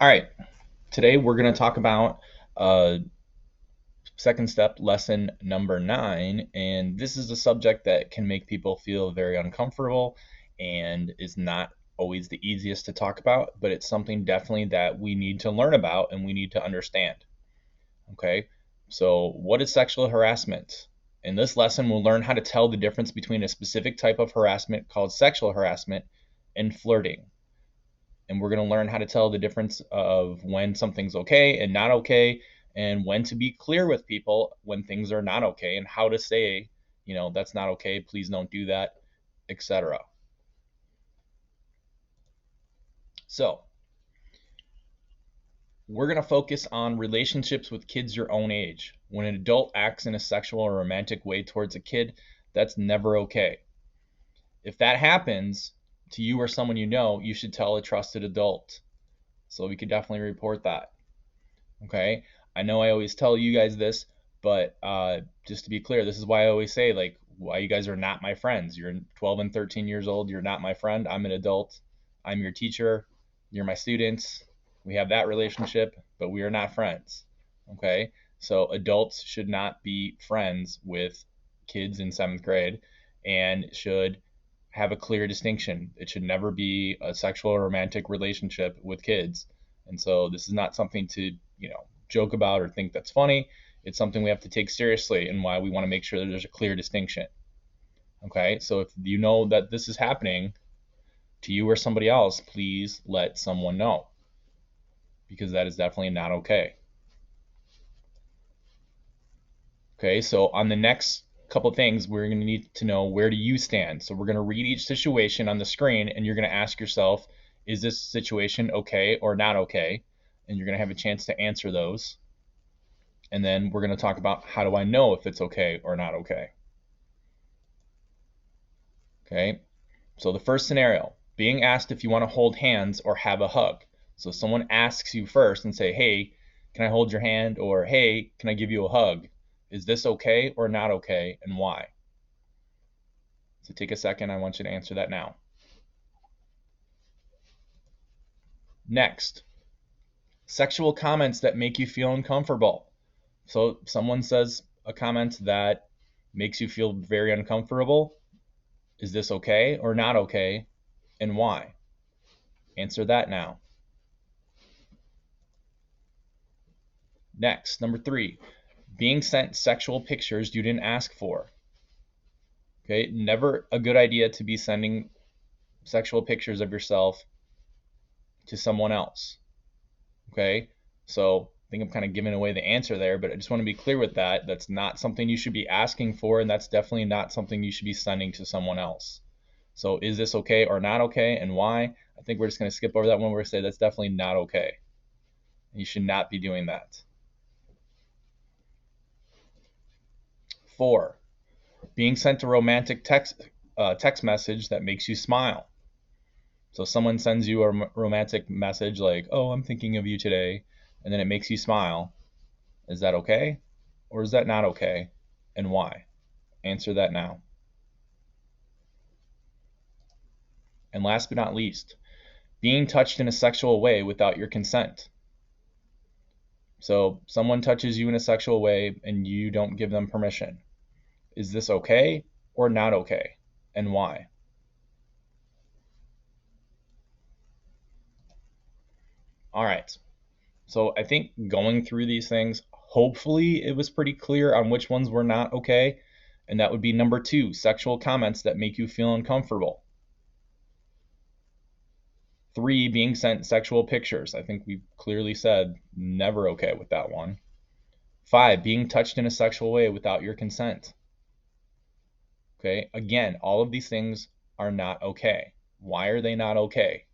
All right, today we're going to talk about uh, second step lesson number 9, and this is a subject that can make people feel very uncomfortable and is not always the easiest to talk about, but it's something definitely that we need to learn about and we need to understand. Okay, so what is sexual harassment? In this lesson, we'll learn how to tell the difference between a specific type of harassment called sexual harassment and flirting. And we're going to learn how to tell the difference of when something's okay and not okay, and when to be clear with people when things are not okay, and how to say, that's not okay, please don't do that, etc. So we're going to focus on relationships with kids your own age. When an adult acts in a sexual or romantic way towards a kid, that's never okay. If that happens to you or someone you know, you should tell a trusted adult. So we could definitely report that. Okay, I know I always tell you guys this, but just to be clear, this is why I always say, like, why you guys are not my friends. You're 12 and 13 years old, you're not my friend. I'm an adult, I'm your teacher, you're my students. We have that relationship, but we are not friends. Okay, so adults should not be friends with kids in 7th grade and should have a clear distinction. It should never be a sexual or romantic relationship with kids. And so this is not something to, joke about or think that's funny. It's something we have to take seriously, and why we want to make sure that there's a clear distinction. Okay, so if you know that this is happening to you or somebody else, please let someone know, because that is definitely not okay. Okay, so on the next couple things, we're going to need to know, where do you stand? So we're going to read each situation on the screen, and you're going to ask yourself, is this situation okay or not okay? And you're going to have a chance to answer those. And then we're going to talk about, how do I know if it's okay or not okay? Okay, so the first scenario, being asked if you want to hold hands or have a hug. So someone asks you first and say, hey, can I hold your hand? Or hey, can I give you a hug? Is this okay or not okay, and why? So take a second, I want you to answer that now. Next, sexual comments that make you feel uncomfortable. So someone says a comment that makes you feel very uncomfortable. Is this okay or not okay, and why? Answer that now. Next, number 3, being sent sexual pictures you didn't ask for. Okay, never a good idea to be sending sexual pictures of yourself to someone else. Okay, so I think I'm kind of giving away the answer there, but I just want to be clear with that. That's not something you should be asking for, and that's definitely not something you should be sending to someone else. So is this okay or not okay, and why? I think we're just going to skip over that one. We're going to say that's definitely not okay. You should not be doing that. 4, being sent a romantic text message that makes you smile. So someone sends you a romantic message like, "Oh, I'm thinking of you today," and then it makes you smile. Is that okay, or is that not okay, and why? Answer that now. And last but not least, being touched in a sexual way without your consent. So someone touches you in a sexual way and you don't give them permission. Is this okay or not okay, and why? All right. So I think going through these things, hopefully it was pretty clear on which ones were not okay. And that would be number 2, sexual comments that make you feel uncomfortable. 3, being sent sexual pictures. I think we've clearly said never okay with that one. 5, being touched in a sexual way without your consent. Okay, again, all of these things are not okay. Why are they not okay?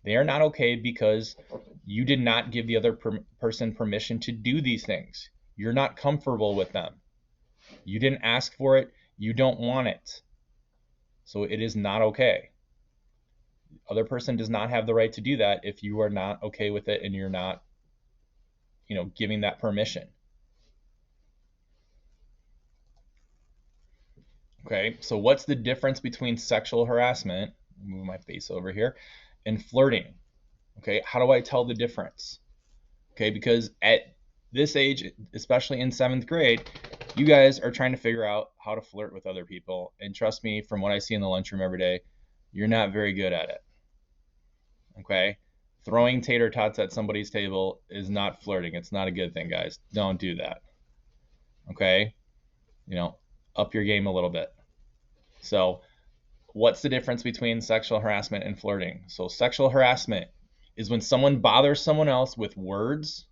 They are not okay because you did not give the other person permission to do these things. You're not comfortable with them. You didn't ask for it. You don't want it. So it is not okay. The other person does not have the right to do that if you are not okay with it and you're not, giving that permission. Okay, so what's the difference between sexual harassment, move my face over here, and flirting? Okay, how do I tell the difference? Okay, because at this age, especially in 7th grade, you guys are trying to figure out how to flirt with other people. And trust me, from what I see in the lunchroom every day, you're not very good at it. Okay? Throwing tater tots at somebody's table is not flirting. It's not a good thing, guys. Don't do that. Okay? You know, up your game a little bit. So, what's the difference between sexual harassment and flirting? So, sexual harassment is when someone bothers someone else with words,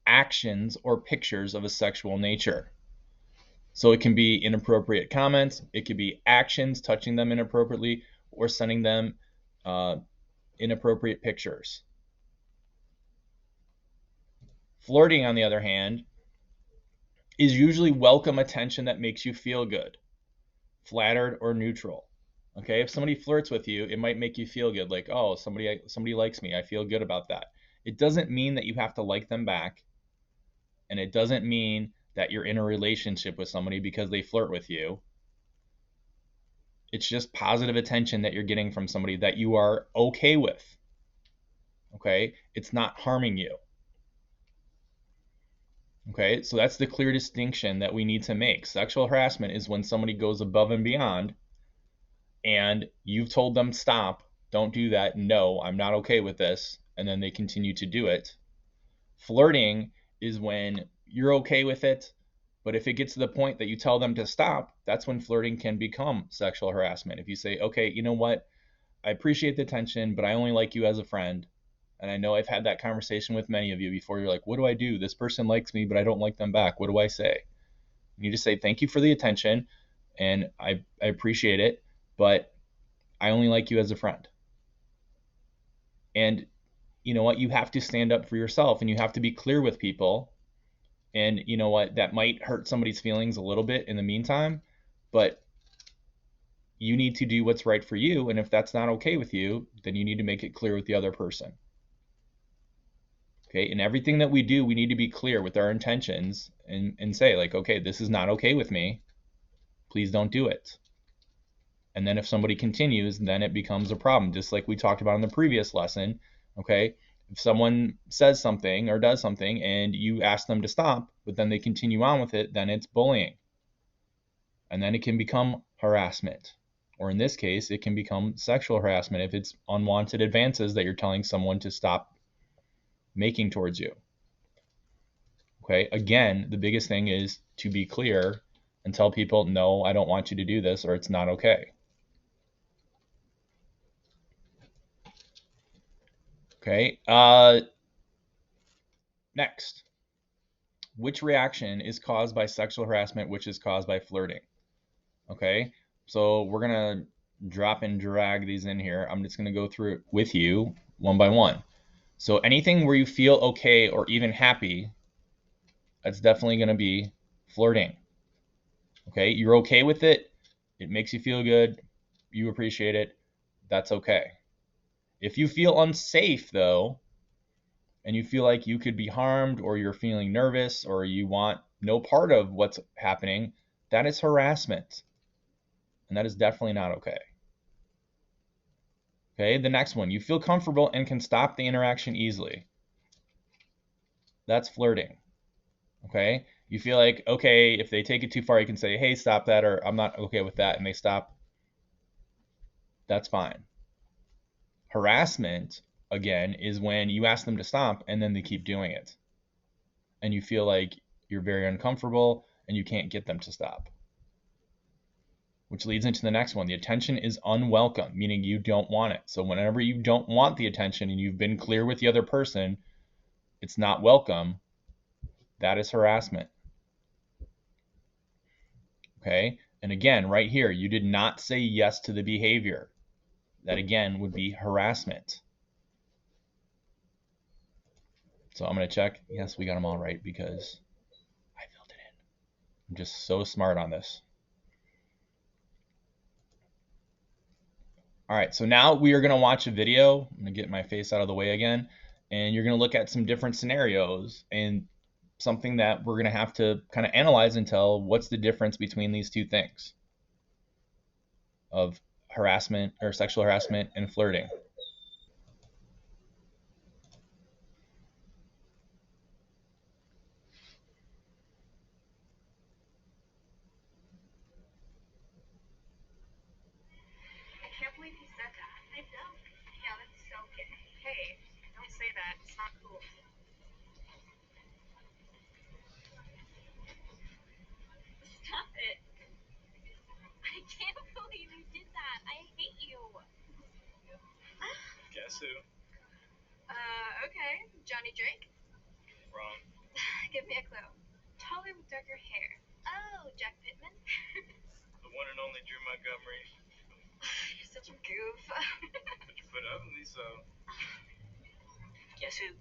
actions, or pictures of a sexual nature. So it can be inappropriate comments, it could be actions, touching them inappropriately, or sending them inappropriate pictures. Flirting, on the other hand, is usually welcome attention that makes you feel good, flattered, or neutral. Okay, if somebody flirts with you, it might make you feel good, like, oh, somebody likes me, I feel good about that. It doesn't mean that you have to like them back, and it doesn't mean that you're in a relationship with somebody because they flirt with you. It's just positive attention that you're getting from somebody that you are okay with. Okay, it's not harming you. Okay, so that's the clear distinction that we need to make. Sexual harassment is when somebody goes above and beyond and you've told them, stop, don't do that, no, I'm not okay with this, and then they continue to do it. Flirting is when you're okay with it, but if it gets to the point that you tell them to stop, that's when flirting can become sexual harassment. If you say, okay, you know what, I appreciate the attention, but I only like you as a friend. And I know I've had that conversation with many of you before. You're like, what do I do? This person likes me, but I don't like them back. What do I say? You just say, thank you for the attention, and I appreciate it, but I only like you as a friend. And you know what? You have to stand up for yourself, and you have to be clear with people. And you know what? That might hurt somebody's feelings a little bit in the meantime, but you need to do what's right for you. And if that's not okay with you, then you need to make it clear with the other person. Okay, in everything that we do, we need to be clear with our intentions and say, like, okay, this is not okay with me. Please don't do it. And then if somebody continues, then it becomes a problem, just like we talked about in the previous lesson. Okay, if someone says something or does something and you ask them to stop, but then they continue on with it, then it's bullying. And then it can become harassment. Or in this case, it can become sexual harassment if it's unwanted advances that you're telling someone to stop making towards you. Okay, again, the biggest thing is to be clear and tell people, no, I don't want you to do this, or it's not okay. Okay, next. Which reaction is caused by sexual harassment, which is caused by flirting? Okay, so we're going to drop and drag these in here. I'm just going to go through it with you one by one. So anything where you feel okay or even happy, that's definitely going to be flirting. Okay, you're okay with it, it makes you feel good, you appreciate it, that's okay. If you feel unsafe though, and you feel like you could be harmed, or you're feeling nervous, or you want no part of what's happening, that is harassment. And that is definitely not okay. Okay, the next one, you feel comfortable and can stop the interaction easily. That's flirting. Okay, you feel like, okay, if they take it too far, you can say, hey, stop that, or I'm not okay with that, and they stop. That's fine. Harassment, again, is when you ask them to stop and then they keep doing it. And you feel like you're very uncomfortable and you can't get them to stop. Which leads into the next one. The attention is unwelcome, meaning you don't want it. So whenever you don't want the attention and you've been clear with the other person, it's not welcome, that is harassment. Okay? And again, right here, you did not say yes to the behavior. That again would be harassment. So I'm going to check. Yes, we got them all right because I filled it in. I'm just so smart on this. All right, so now we are going to watch a video. I'm going to get my face out of the way again. And you're going to look at some different scenarios and something that we're going to have to kind of analyze and tell what's the difference between these two things of harassment or sexual harassment and flirting. Hey, don't say that. It's not cool. Stop it. I can't believe you did that. I hate you. Guess who? Okay. Johnny Drake? Wrong. Give me a clue. Taller with darker hair. Oh, Jack Pittman? The one and only Drew Montgomery. You're such a goof. But you put up with me, so. Guess who?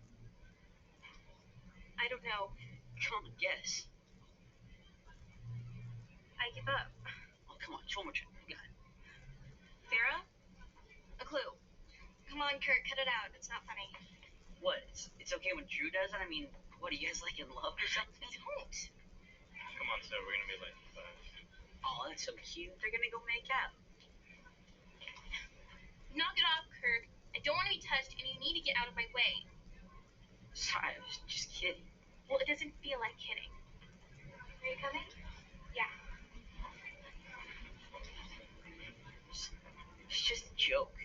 I don't know. Come on, guess. I give up. Oh, come on, just one more try. You got it. Sarah? A clue. Come on, Kurt, cut it out. It's not funny. What? It's okay when Drew does it? I mean, what, are you guys like in love or something? Don't. Come on, Sarah, we're gonna be late. Oh, that's so cute. They're gonna go make out. Knock it off, Kurt. I don't want to be touched, and you need to get out of my way. Sorry, I was just kidding. Well, it doesn't feel like kidding. Are you coming? Yeah. It's just a joke.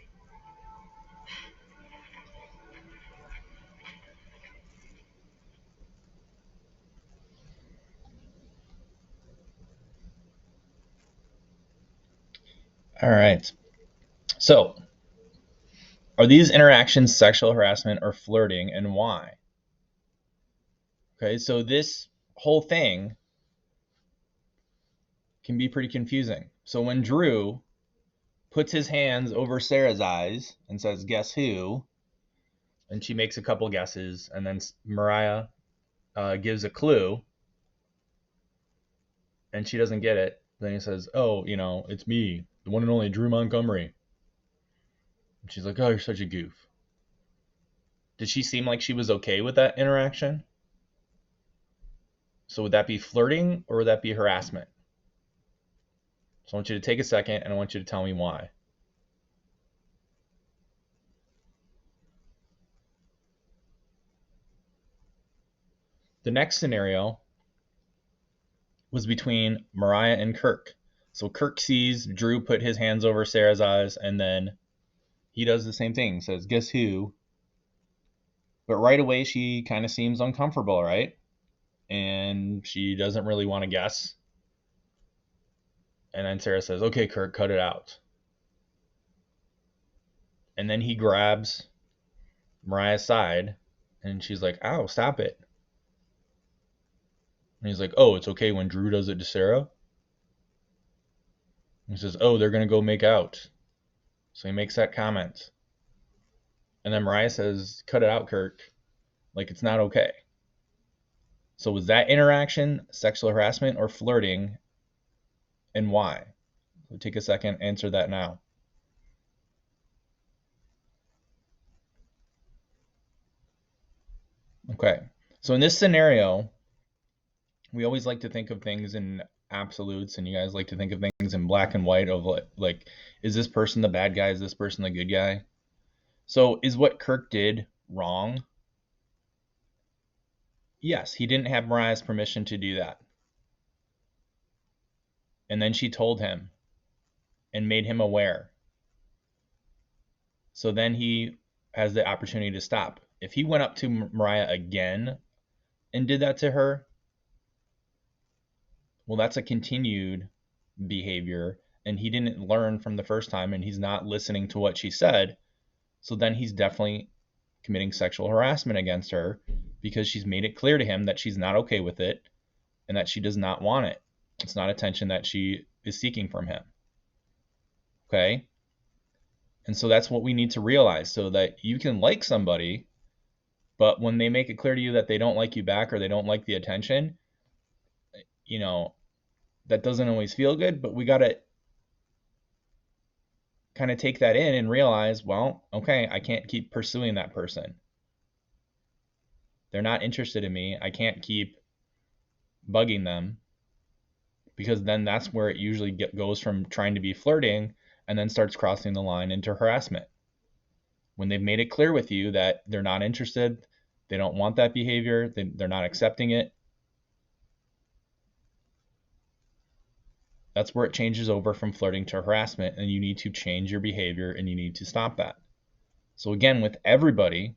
All right. So, are these interactions sexual harassment or flirting, and why? Okay, so this whole thing can be pretty confusing. So when Drew puts his hands over Sarah's eyes and says, "Guess who?" and she makes a couple guesses, and then Mariah gives a clue, and she doesn't get it. Then he says, "Oh, it's me, the one and only Drew Montgomery." And she's like, "Oh, you're such a goof." Did she seem like she was okay with that interaction? So would that be flirting or would that be harassment? So I want you to take a second and I want you to tell me why. The next scenario was between Mariah and Kirk. So Kirk sees Drew put his hands over Sarah's eyes, and then he does the same thing, says, "Guess who?" But right away, she kind of seems uncomfortable, right? And she doesn't really want to guess. And then Sarah says, "Okay, Kirk, cut it out." And then he grabs Mariah's side, and she's like, "Ow, stop it." And he's like, "Oh, it's okay when Drew does it to Sarah?" And he says, "Oh, they're going to go make out." So he makes that comment. And then Mariah says, "Cut it out, Kirk. Like, it's not okay." So was that interaction sexual harassment or flirting, and why? So take a second, answer that now. Okay. So in this scenario, we always like to think of things in absolutes, and you guys like to think of things in black and white of like is this person the bad guy? Is this person the good guy? So is what Kirk did wrong? Yes, he didn't have Mariah's permission to do that. And then she told him and made him aware. So then he has the opportunity to stop. If he went up to Mariah again and did that to her, well, that's a continued behavior, and he didn't learn from the first time, and he's not listening to what she said. So then he's definitely committing sexual harassment against her because she's made it clear to him that she's not okay with it and that she does not want it. It's not attention that she is seeking from him. Okay? And so that's what we need to realize, so that you can like somebody, but when they make it clear to you that they don't like you back or they don't like the attention, that doesn't always feel good, but we got to kind of take that in and realize, well, okay, I can't keep pursuing that person. They're not interested in me. I can't keep bugging them, because then that's where it usually goes from trying to be flirting and then starts crossing the line into harassment. When they've made it clear with you that they're not interested, they don't want that behavior, they're not accepting it, that's where it changes over from flirting to harassment, and you need to change your behavior and you need to stop that. So again, with everybody,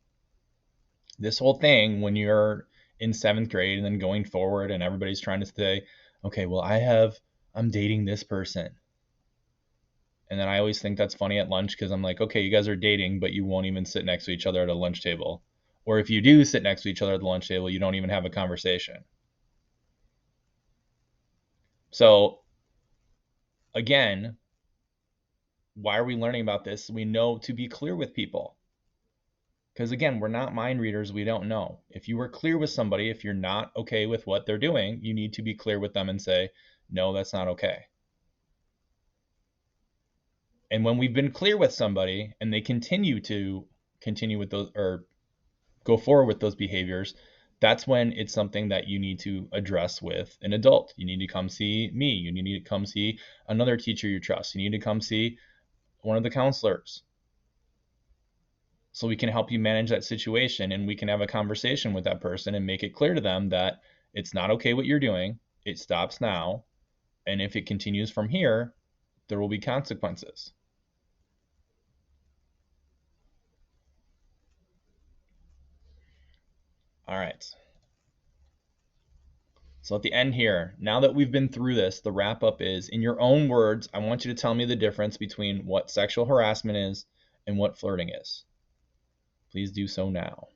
this whole thing, when you're in 7th grade and then going forward and everybody's trying to say, okay, well, I'm dating this person. And then I always think that's funny at lunch because I'm like, okay, you guys are dating, but you won't even sit next to each other at a lunch table. Or if you do sit next to each other at the lunch table, you don't even have a conversation. So again, why are we learning about this? We know to be clear with people. Because again, we're not mind readers. We don't know. If you were clear with somebody, if you're not okay with what they're doing, you need to be clear with them and say, no, that's not okay. And when we've been clear with somebody and they continue with those or go forward with those behaviors, that's when it's something that you need to address with an adult. You need to come see me. You need to come see another teacher you trust. You need to come see one of the counselors so we can help you manage that situation and we can have a conversation with that person and make it clear to them that it's not okay what you're doing. It stops now. And if it continues from here, there will be consequences. All right. So at the end here, now that we've been through this, the wrap up is, in your own words, I want you to tell me the difference between what sexual harassment is and what flirting is. Please do so now.